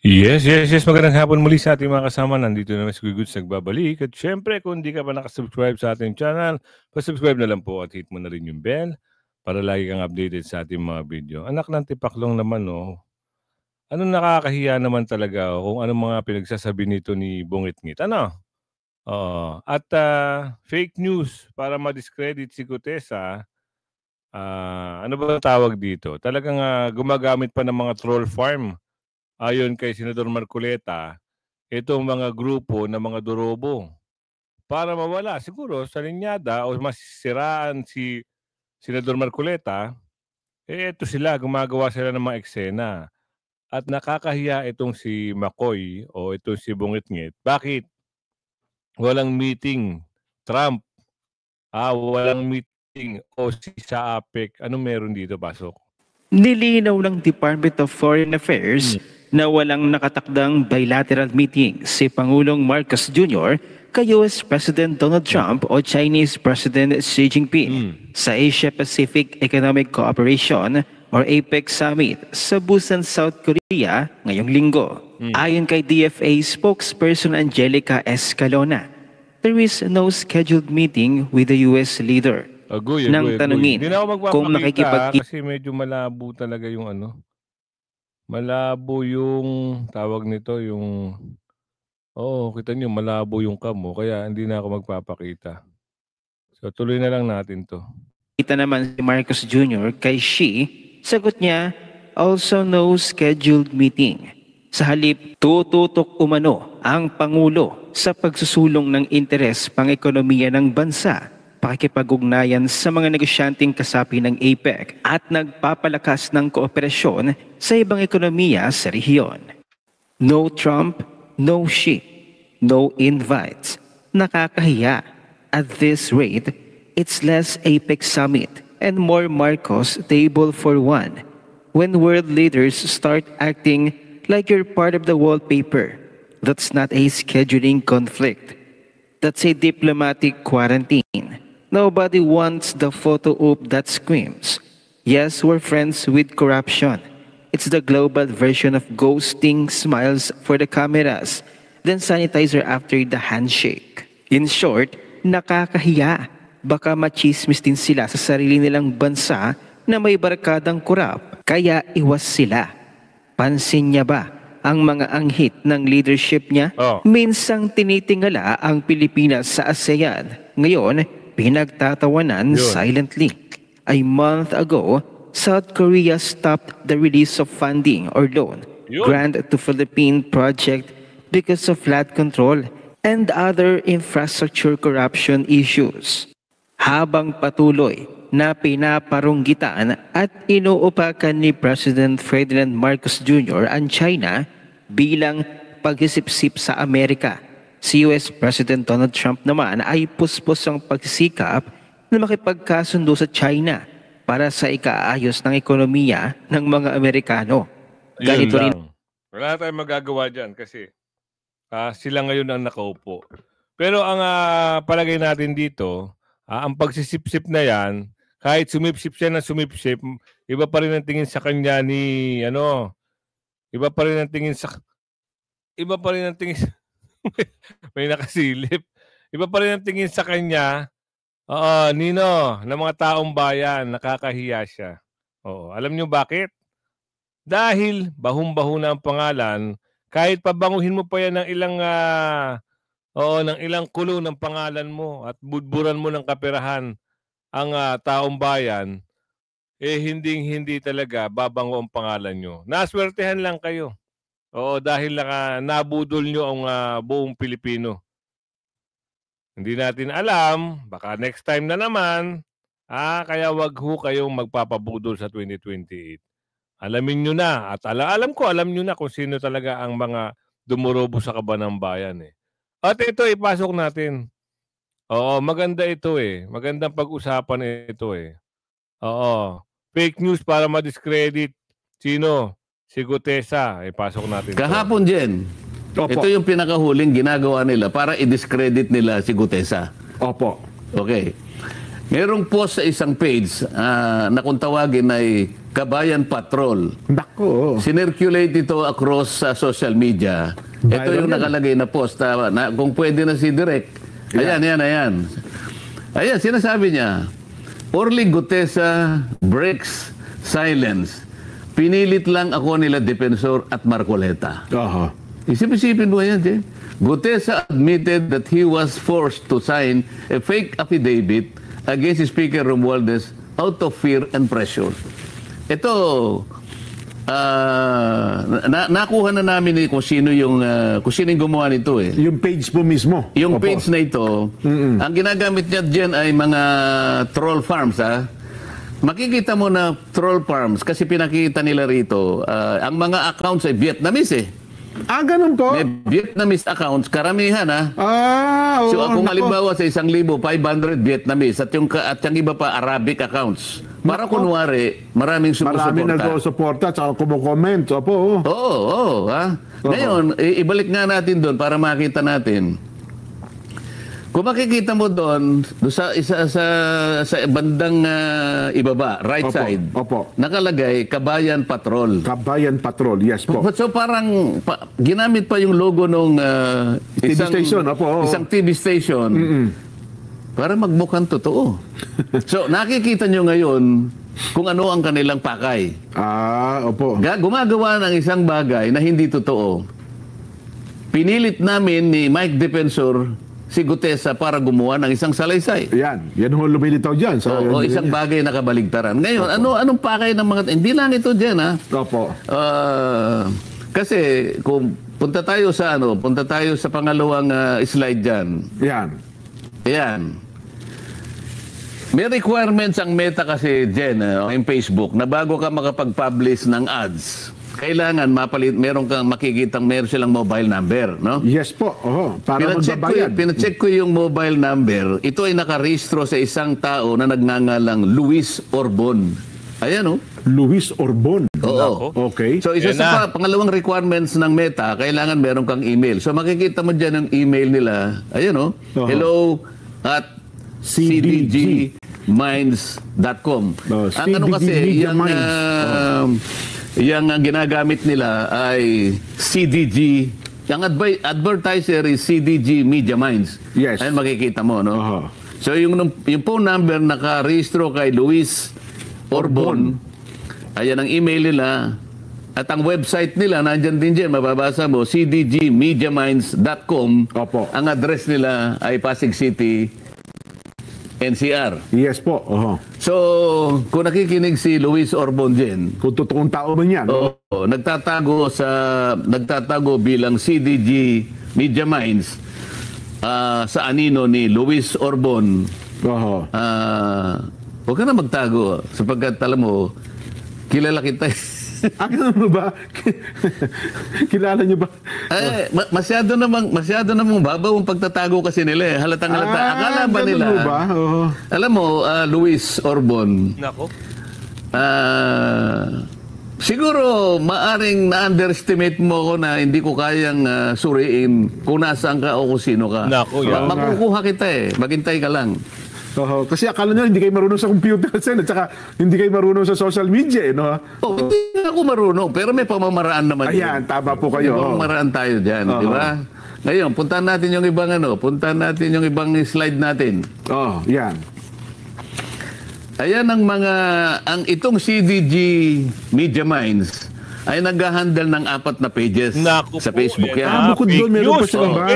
Yes. Magandang hapon muli sa ating mga kasama. Nandito naman si Kuya Goods nagbabalik. At syempre, kung hindi ka pa nakasubscribe sa ating channel, pasubscribe na lang po at hit mo na rin yung bell para lagi kang updated sa ating mga video. Anak ng tipaklong naman, no? Anong nakakahiya naman talaga kung anong mga pinagsasabi nito ni Bungit-ngit. Ano? Oo. At fake news para ma-discredit si Gutesa. Ano ba ang tawag dito? Talagang gumagamit pa ng mga troll farm. Ayon kay Senador Marcoleta, itong mga grupo ng mga durobo para mawala siguro sa linyada o masisiraan si Senador Marcoleta, ito sila, gumagawa sila ng mga eksena. At nakakahiya itong si Makoy o itong si Bungit-ngit. Bakit? Walang meeting. Trump. Walang meeting. O si sa APEC. Anong meron dito, pasok? Nilinaw ng Department of Foreign Affairs na walang nakatakdang bilateral meeting si Pangulong Marcos Jr. kay US President Donald Trump o Chinese President Xi Jinping sa Asia-Pacific Economic Cooperation or APEC Summit sa Busan, South Korea ngayong linggo. Ayon kay DFA spokesperson Angelica Escalona, there is no scheduled meeting with the US leader. Nang tanungin Hindi na ako kung magpapakita kasi medyo malabo talaga yung ano. Malabo yung tawag nito, yung kita niyo malabo yung cam mo kaya hindi na ako magpapakita. So tuloy na lang natin 'to. Kita naman si Marcos Jr. kay Xi, sagot niya, also no scheduled meeting. Sa halip, tututok umano ang Pangulo sa pagsusulong ng interes pang-ekonomiya ng bansa, pakikipag-ugnayan sa mga negosyanteng kasapi ng APEC at nagpapalakas ng kooperasyon sa ibang ekonomiya sa rehiyon. No Trump, no Xi, no invites. Nakakahiya. At this rate, it's less APEC summit and more Marcos table for one. When world leaders start acting like you're part of the wallpaper, that's not a scheduling conflict. That's a diplomatic quarantine. Nobody wants the photo op that screams, yes, we're friends with corruption. It's the global version of ghosting smiles for the cameras, then sanitizer after the handshake. In short, nakakahiya. Baka machismis din sila sa sarili nilang bansa na may barkadang korap, kaya iwas sila. Pansin niya ba ang mga anghit ng leadership niya? Minsang tinitingala ang Pilipinas sa ASEAN. Ngayon, pinagtatawanan silently. A month ago, South Korea stopped the release of funding or loan grant to Philippine project because of flood control and other infrastructure corruption issues. Habang patuloy na pinaparunggitan at inuupakan ni President Ferdinand Marcos Jr. ang China bilang paghisip-sip sa Amerika, si US President Donald Trump naman ay puspos ang pagsisikap na makipagkasundo sa China para sa ikaayos ng ekonomiya ng mga Amerikano. Ganito rin. Wala tayong magagawa dyan kasi sila ngayon ang nakaupo. Pero ang palagay natin dito, ang pagsisip-sip na yan, kahit sumipsip siya na sumipsip, iba pa rin ang tingin sa kanya ni, iba pa rin ang tingin sa may nakasilip. Iba pa rin ang tingin sa kanya, Nino, ng mga taong bayan, nakakahiya siya. Alam niyo bakit? Dahil bahong-baho na ang pangalan, kahit pabanguhin mo pa yan ng ilang kulo ng pangalan mo at budburan mo ng kaperahan ang taong bayan, hindi talaga babango ang pangalan nyo. Naswertehan lang kayo. Dahil nabudol nyo ang buong Pilipino. Hindi natin alam, baka next time na naman, kaya wag ho kayong magpapabudol sa 2028. Alamin nyo na, at alam ko, alam nyo na kung sino talaga ang mga dumurobo sa kabanang bayan. At ito, ipasok natin. Maganda ito Magandang pag-usapan ito Fake news para ma-discredit. Sino? Si Gutesa, ipasok natin. Kahapon din, ito yung pinakahuling ginagawa nila para i-discredit nila si Gutesa. Opo. Okay. Merong post sa isang page na kung tawagin ay Kabayan Patrol. Nako. Sinirculate ito across sa social media. Ito Viral yung yan. nakalagay na post na kung pwede na si Direk. Ayan. Ayan, sinasabi niya, Orly Gutesa breaks silence. Pinilit lang ako nila Defensor at Marcoleta. Aha. Isip-isipin mo yan, Jay. Gutesa admitted that he was forced to sign a fake affidavit against Speaker Romualdez out of fear and pressure. Ito, nakuha na namin kung sino yung gumawa nito eh. Yung page po mismo. Yung Opo. page na ito, ang ginagamit niya dyan ay mga troll farms, ha? Makikita mo na troll farms kasi pinakita nila rito, ang mga accounts ay Vietnamese eh. Ganun po? May Vietnamese accounts, karamihan ha. Oo. So kung nako. halimbawa sa 1,500 Vietnamese at yung iba pa Arabic accounts, para kunwari maraming Marami sumusuporta. nag-suporta at kumukomment. Opo. Oo, ha. Ngayon, ibalik nga natin doon para makita natin. Kung makikita mo doon sa bandang ibaba, right Opo, side, opo. nakalagay Kabayan Patrol. Kabayan Patrol. Yes po. So parang ginamit pa yung logo nung TV station, opo, oo. isang TV station para magmukhang totoo. So nakikita nyo ngayon kung ano ang kanilang pakay. Opo. Gumagawa ng isang bagay na hindi totoo. Pinilit namin ni Mike Defensor si Gutesa para gumawa ng isang salaysay. Yan ho lumilitaw dyan. O isang bagay na kabaligtaran. Ngayon, anong pakay ng mga... Hindi lang ito dyan, ha? Opo. Kasi kung punta tayo sa pangalawang slide diyan. Yan. Ayan. May requirements ang Meta kasi diyan yung Facebook na bago ka makapag-publish ng ads, kailangan meron silang mobile number, no? Yes po. Para magbabayad. Pinacheck ko yung mobile number. Ito ay nakarehistro sa isang tao na nagngangalang Luis Orbon. Ayan, oh. Luis Orbon. Oo. Okay. So isa sa pangalawang requirements ng Meta, kailangan meron kang email. So makikita mo dyan ang email nila. Ayan o. Hello at cdgminds.com. Ang ano kasi, yung ginagamit nila ay CDG. Yung advertiser is CDG Media Minds. Yes. Ayan makikita mo, no? So yung phone number nakarehistro kay Luis Orbon. Ayan ang email nila. At ang website nila, nandyan din dyan, mababasa mo, cdgmediaminds.com. Opo. Ang address nila ay Pasig City, NCR. Yes po. So, kung nakikinig si Luis Orbon dyan, Kung totoong tao man yan. nagtatago bilang CDG Media Minds sa anino ni Luis Orbon. Huwag ka na magtago sapagkat alam mo, kilala kita. Kilala mo ba? Kilala niyo ba? Masyado namang babaw ang pagtatago kasi nila eh. Halatang-halata. Akala ba nila? Ba? Alam mo, Luis Orbon. Nako. Siguro maaring na-underestimate mo ko na hindi ko kayang suriin kung nasaan ka o kung sino ka. Nako, yan. Makukuha kita eh. Maghintay ka lang. Kasi akala nyo hindi kayo marunong sa computer at saka hindi kayo marunong sa social media no? Hindi ako marunong pero may pamamaraan naman. Ayan, tama po kayo. May pamamaraan tayo dyan, di ba? Ngayon, puntahan natin yung ibang slide natin. Yan. Ayan itong CDG Media Minds ay nag-handle ng 4 na pages sa Facebook yan. Bukod doon, meron pa sila ba?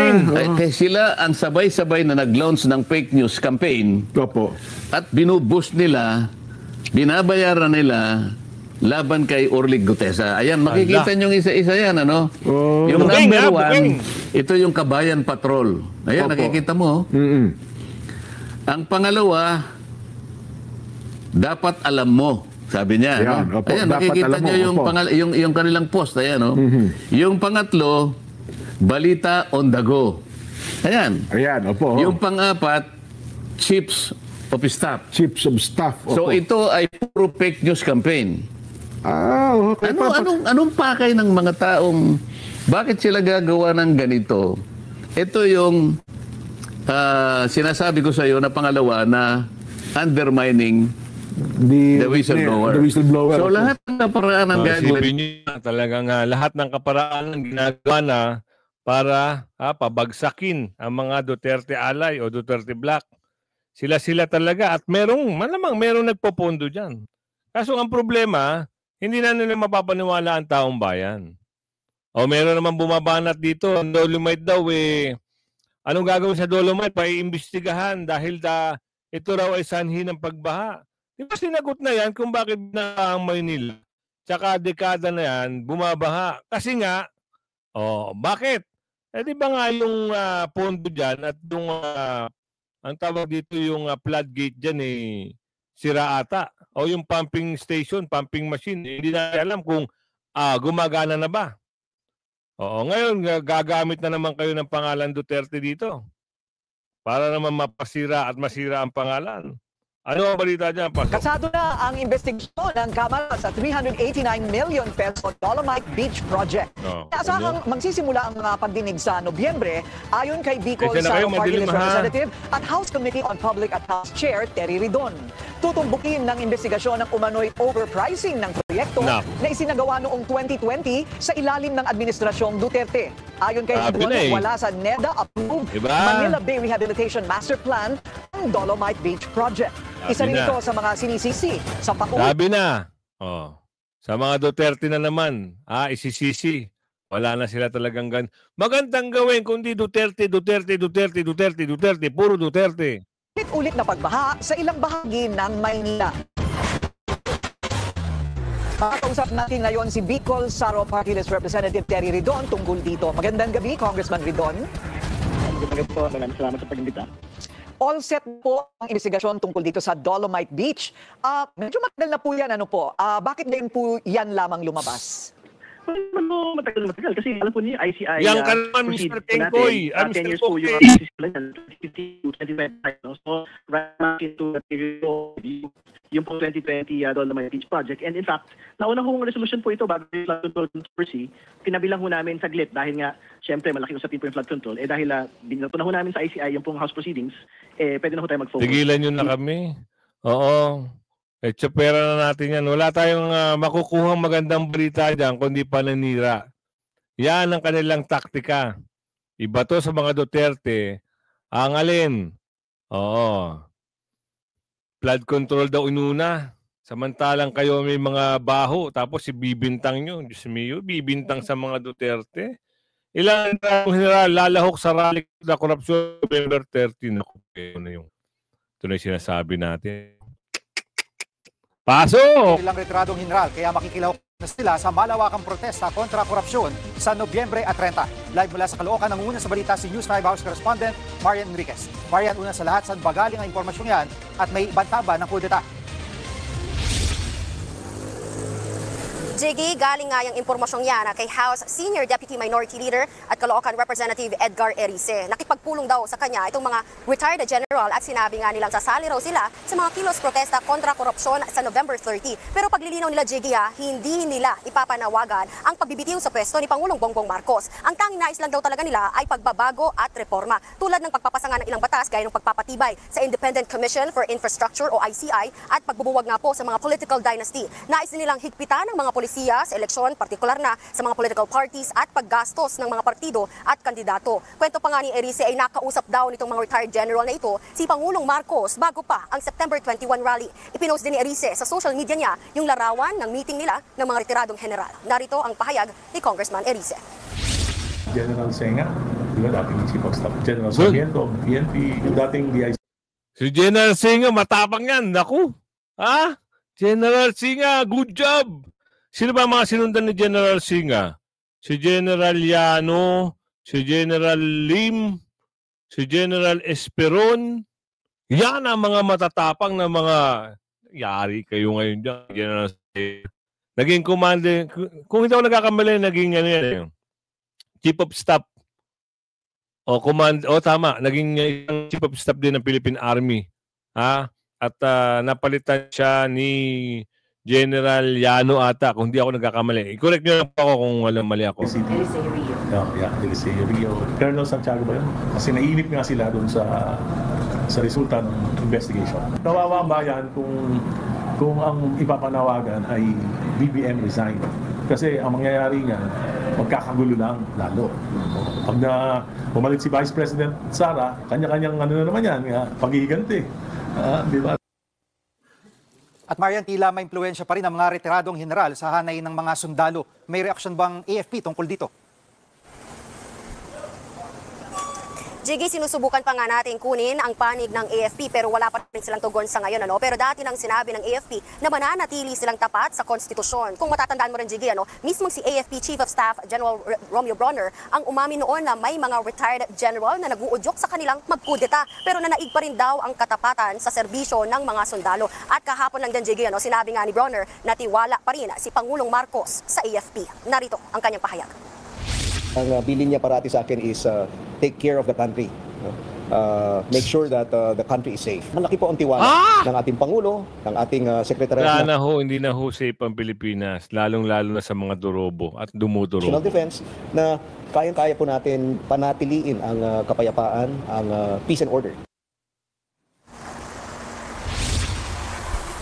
Kaya sila ang sabay-sabay na nag-launch ng fake news campaign. Opo. At binuboost nila, binabayaran nila laban kay Orly Gutesa. Ayan, makikita nyo isa-isa yan, ano? Yung number 1, ito yung Kabayan Patrol. Ayan, nakikita mo. Ang pangalawa, dapat alam mo. Sabi niya, ayan, no? Ayan, makikita nyo yung kanilang post. Ayan, no? Yung pangatlo, balita on the go. Ayan. Ayan, opo. Yung pang-apat, chiefs of staff. Chiefs of staff. Opo. So ito ay puro fake news campaign. Okay. Anong pakay ng mga taong, bakit sila gagawa ng ganito? Ito yung sinasabi ko sa iyo na pangalawa na undermining The whistleblower. The whistleblower. So lahat ng paraan ng Isipin niyo, talagang lahat ng kaparaanan ginagawa na para pabagsakin ang mga Duterte alay o Duterte Black. Sila talaga at malamang merong nagpopondo dyan. Kaso ang problema, hindi na nila mapapaniwala ang taong bayan. O meron naman bumabanat dito, ang Dolomite daw anong gagawin sa Dolomite? Paiimbestigahan dahil ito raw ay sanhi ng pagbaha. Di ba sinagot na yan kung bakit na ang Maynila? Tsaka dekada na yan, bumabaha. Kasi nga, bakit? Di ba nga yung pondo dyan at yung ang tawag dito yung floodgate dyan sira ata. O yung pumping station, pumping machine. Hindi na alam kung gumagana na ba. Oo, ngayon gagamit na naman kayo ng pangalan Duterte dito. Para naman mapasira at masira ang pangalan. Ano ang balita dyan, Pastor? Kasado na ang investigasyon ng Kamara sa 389 million peso Dolomite Beach Project. Asahang magsisimula ang pagdinig sa Nobyembre ayon kay Bicol Saro Party List Representative at House Committee on Public Accounts Chair Terry Ridon. Tutumbukin ng investigasyon ng umano'y overpricing ng proyekto na isinagawa noong 2020 sa ilalim ng administrasyong Duterte. Ayon kay Ridon, wala sa NEDA-approved Manila Bay Rehabilitation Master Plan ang Dolomite Beach Project. Isa rin ito sa mga sinisisi sa pakuwi. Sabi na, sa mga Duterte na naman, isisisi. Wala na sila talagang magandang gawin kundi Duterte, puro Duterte. Ulit na pagbaha sa ilang bahagi ng Maynila. Makausap natin ngayon si Bicol Saro Party List Representative Terry Ridon tungkol dito. Magandang gabi, Congressman Ridon. Magandang gabi po. Maraming salamat sa pag-imbita. All set po ang investigasyon tungkol dito sa Dolomite Beach. Medyo matagal na po yan. Bakit din po yan lamang lumabas? Matagal kasi alam po niyo ICI. Yang ka naman, Mr. Tengkoy. 10 years po yung 2015 to 2025. So, right back into the period yung po 2020 Dolomite Beach Project. And in fact, nauna hong resolution po ito bago yung flood control controversy. Pinabilang ho namin saglit dahil nga, syempre, malaki usapin po yung flood control. Dahil binato na ho namin sa ICI yung pong House proceedings, pwede na ho tayo mag-focus. Tigilan nyo na kami. Oo. Pera na natin yan. Wala tayong makukuhang magandang balita dyan kundi pananira. Yan ang kanilang taktika. Iba to sa mga Duterte. Ang alin? Flood control daw inuna. Samantalang kayo may mga baho. Tapos ibibintang nyo. Diyos mio, bibintang sa mga Duterte. Ilang lalahok sa rally na korupsyon November 13. Ito na yung sinasabi natin. Pasok! Ilang retiradong general kaya makikilahok na sila sa malawakang protesta kontra korupsyon sa Nobyembre at 30. Live mula sa Caloocan, nangunguna sa balita si News 5 House Correspondent Marian Enriquez. Marian, una sa lahat, saan bagaling ang impormasyong yan at may banta ba ng kudeta? Jiggy, galing nga yung impormasyong yan kay House Senior Deputy Minority Leader at Caloocan Representative Edgar Erice. Nakipagpulong daw sa kanya itong mga retired general at sinabi nga nilang sasali raw sila sa mga kilos protesta kontra korupsyon sa November 30. Pero paglilinaw nila, Jiggy, hindi nila ipapanawagan ang pagbibitiw sa pwesto ni Pangulong Bongbong Marcos. Ang tanging nais lang daw talaga nila ay pagbabago at reforma. Tulad ng pagpapasanga ng ilang batas gaya ng pagpapatibay sa Independent Commission for Infrastructure o ICI at pagbubuwag nga po sa mga political dynasty. Nais din nilang higpitan ng mga polisiya sa eleksyon, partikular na sa mga political parties at paggastos ng mga partido at kandidato. Kwento pa nga ni Erice ay nakausap daw nitong mga retired general na ito si Pangulong Marcos bago pa ang September 21 rally. Ipinost din ni Erice sa social media niya yung larawan ng meeting nila ng mga retiradong general. Narito ang pahayag ni Congressman Erice. General Senga, dating Chief of Staff, General Sarmiento, PNP, dating DIC. Si General Senga, matapang yan. Naku! General Senga, good job! Sino ba mga sinundan ni General Senga? Si General Llano, si General Lim, si General Esperon. Yan ang mga matatapang na mga yari kayo ngayon dyan. General Senga. Naging commander, kung hindi ako nagkakamali, naging Chief of Staff. Tama, naging Chief of Staff din ng Philippine Army. At napalitan siya ni General Llano ata, kung di ako nagkakamali. I-correct nyo lang po ako kung walang mali ako. Eliseo Rio. Colonel Santiago ba yun? Kasi nainip nga sila doon sa resulta ng investigation. Nawawa ang bayan kung kung ang ipapanawagan ay BBM resign. Kasi ang mangyayari nga, magkakagulo lang lalo. Pag bumalik si Vice President Sara, kanya-kanyang ano na naman yan, paghihiganti. Di ba? At Marian, tila may impluwensya pa rin ang mga retiradong general sa hanay ng mga sundalo. May reaksyon bang AFP tungkol dito? Jiggy, sinusubukan pa nga natin kunin ang panig ng AFP pero wala pa rin silang tugon sa ngayon. Pero dati nang sinabi ng AFP na mananatili silang tapat sa konstitusyon. Kung matatandaan mo rin, Jiggy, mismong si AFP Chief of Staff General Romeo Bronner ang umamin noon na may mga retired general na nag-uudyok sa kanilang magkudeta. Pero nanaig pa rin daw ang katapatan sa serbisyo ng mga sundalo. At kahapon lang din, Jiggy, sinabi nga ni Bronner na tiwala pa rin si Pangulong Marcos sa AFP. Narito ang kanyang pahayag. Ang bilin niya parati sa akin is take care of the country. Make sure that the country is safe. Malaki po ang tiwala ng ating Pangulo, ng ating Secretary hindi na ho safe ang Pilipinas, lalong-lalo na sa mga durobo at dumudurobo. National Defense na kayang-kaya po natin panatiliin ang kapayapaan, ang peace and order.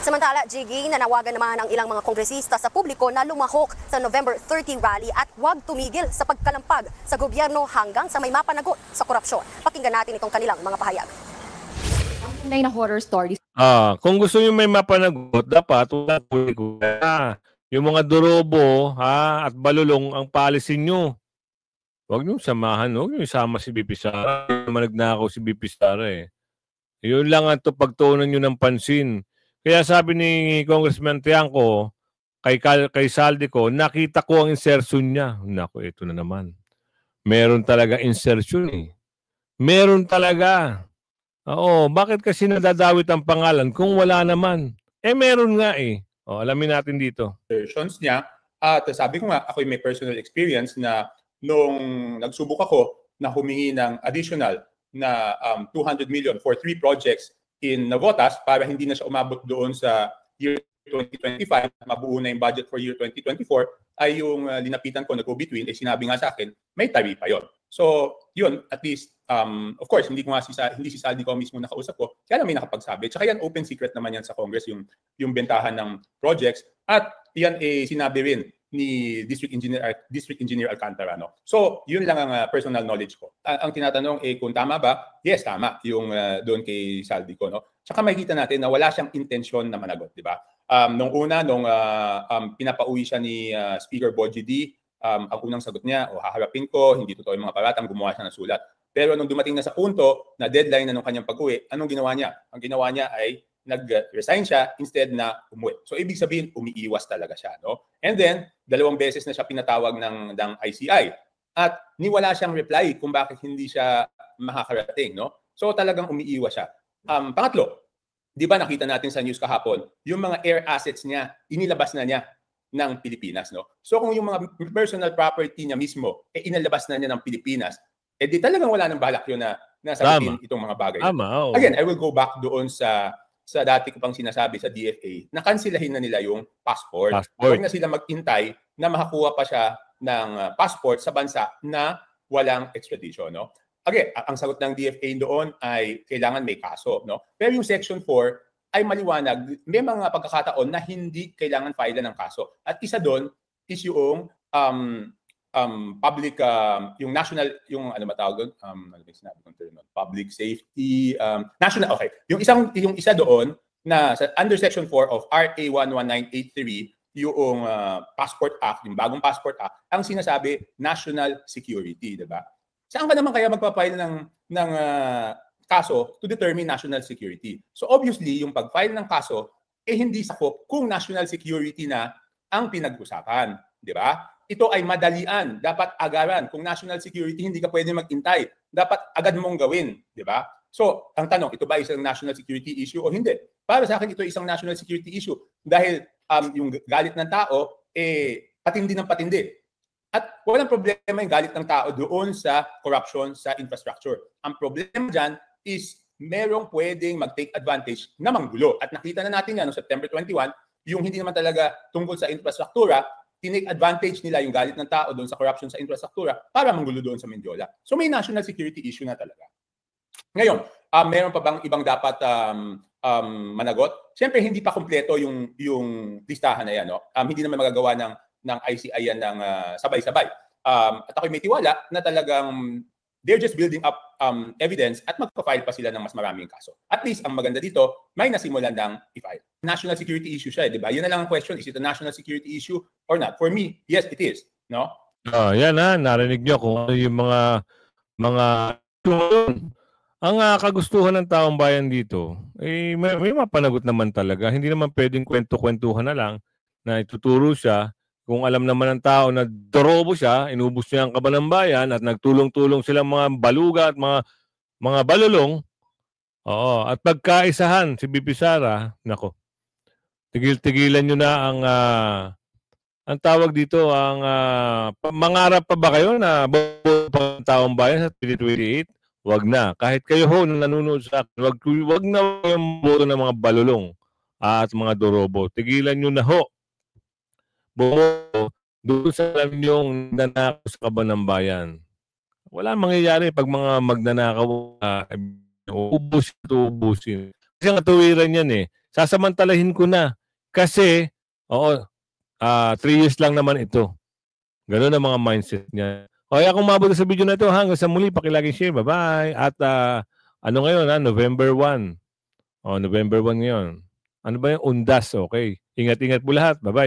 Samantala, Jiggy, nanawagan naman ang ilang mga kongresista sa publiko na lumahok sa November 30 rally at huwag tumigil sa pagkalampag sa gobyerno hanggang sa may mapanagot sa korupsyon. Pakinggan natin itong kanilang mga pahayag. Na horror stories. Kung gusto niyo may mapanagot, dapat wala po yung mga durobo at balulong ang policy niyo. Huwag niyo samahan, huwag niyo isama si BP Sara. Nagnakaw si BP Sara eh. Yun lang ang pagtuunan niyo ng pansin. Kaya sabi ni Congressman Tiangco, kay Saldico, nakita ko ang insertion niya. Naku, ito na naman. Meron talaga insertion eh. Meron talaga. Oo, bakit kasi nadadawit ang pangalan kung wala naman? Meron nga eh. Alamin natin dito. Versions niya. At sabi ko nga, ako may personal experience na nung nagsubok ako na humingi ng additional na 200 million for 3 projects in Navotas para hindi na siya umabot doon sa year 2025, mabuo na yung budget for year 2024, ay yung linapitan ko na go-between, sinabi nga sa akin, may taripa yon. So, yun, at least, of course, hindi si Saldico mismo nakausap ko, kaya lang may nakapagsabi. Tsaka yan, open secret naman yan sa Congress, yung bentahan ng projects. At yan, sinabi rin ni District Engineer Alcantara. No? So, yun lang ang personal knowledge ko. Ang tinatanong, kung tama ba? Yes, tama. Yung doon kay Saldico. No? Tsaka makikita natin na wala siyang intensyon na managot. Di ba? Nung pinapauwi siya ni Speaker Bogie D, ang unang sagot niya, haharapin ko, hindi totoo yung mga paratang, gumawa siya ng sulat. Pero nung dumating na sa punto na deadline na nung kanyang pag-uwi, anong ginawa niya? Ang ginawa niya ay nag-resign siya instead na umuwi. So, ibig sabihin, umiiwas talaga siya. No? And then, 2 beses na siya pinatawag ng ICI. At niwala siyang reply kung bakit hindi siya makakarating. No? So, talagang umiiwas siya. Pangatlo, di ba nakita natin sa news kahapon, yung mga air assets niya, inilabas na niya ng Pilipinas. No? So, kung yung mga personal property niya mismo, inilabas na niya ng Pilipinas, di talagang wala nang balak yun na sagutin itong mga bagay. Again, I will go back doon sa dati ko pang sinasabi sa DFA, na kansilahin na nila yung passport. Huwag na sila mag-intay na makakuha pa siya ng passport sa bansa na walang extradition. No? Again, ang sagot ng DFA doon ay kailangan may kaso. No? Pero yung Section 4 ay maliwanag, may mga pagkakataon na hindi kailangan file ng kaso. At isa doon is yung public, yung national, yung ano matawag doon, ano ba sinabi kong term, public safety, national, okay. Yung isa doon na under Section 4 of RA 11983, yung Passport Act, yung bagong Passport Act, ang sinasabi national security, di ba? Saan ka naman kaya magpa-file ng kaso to determine national security? So obviously, yung pag-file ng kaso hindi sakop kung national security na ang pinag-usapan, di ba? Ito ay madalian, dapat agaran. Kung national security, hindi ka pwede mag-intay. Dapat agad mong gawin, di ba? So, ang tanong, ito ba isang national security issue o hindi? Para sa akin, ito isang national security issue dahil yung galit ng tao, patindi ng patindi. At walang problema yung galit ng tao doon sa corruption sa infrastructure. Ang problema dyan is merong pwedeng mag-take advantage na manggulo. At nakita na natin yan noong September 21, yung hindi naman talaga tungkol sa infrastruktura, tinake advantage nila yung galit ng tao doon sa corruption sa infrastruktura para manggulo doon sa Mendiola. So may national security issue na talaga. Ngayon, meron pa bang ibang dapat managot. Siyempre, hindi pa kumpleto yung listahan na yan. No? Hindi naman magagawa ng ICI yan ng sabay-sabay. At ako'y may tiwala na talagang they're just building up evidence at magpa-file pa sila ng mas maraming kaso. At least, ang maganda dito, may nasimulan ng i-file. National security issue siya, di ba? Yun na lang ang question, is it a national security issue or not? For me, yes, it is. No? Yan narinig nyo kung ano yung mga ang kagustuhan ng taong bayan dito, may mapanagot naman talaga. Hindi naman pwedeng kwento-kwentuhan na lang na ituturo siya. Kung alam naman ng tao na dorobo siya, inubos niya ang kaban ng bayan at nagtulong-tulong silang mga baluga at mga balulong. Oo, at pagkaisahan si BP Sara, nako. Tigil-tigilan niyo na ang tawag dito, mangarap pa ba kayo na boto pang taong bayan sa 2028? Wag na. Kahit kayo ho na nanonood sa akin, wag na yung boto ng mga balulong at mga dorobo. Tigilan niyo na ho. Bumo doon sa alam yung nanakaw sa kaban ng bayan. Wala mangyayari pag mga magnanakaw ubusin. Kasi ang katuwiran yan sasamantalahin ko na. Kasi, 3 years lang naman ito. Ganun ang mga mindset niya. Okay, akong mabuti sa video na ito. Hanggang sa muli, pakilaging share. Bye-bye. At ngayon, November 1. November 1 ngayon. Ano ba yung undas? Okay. Ingat-ingat po lahat. Bye-bye.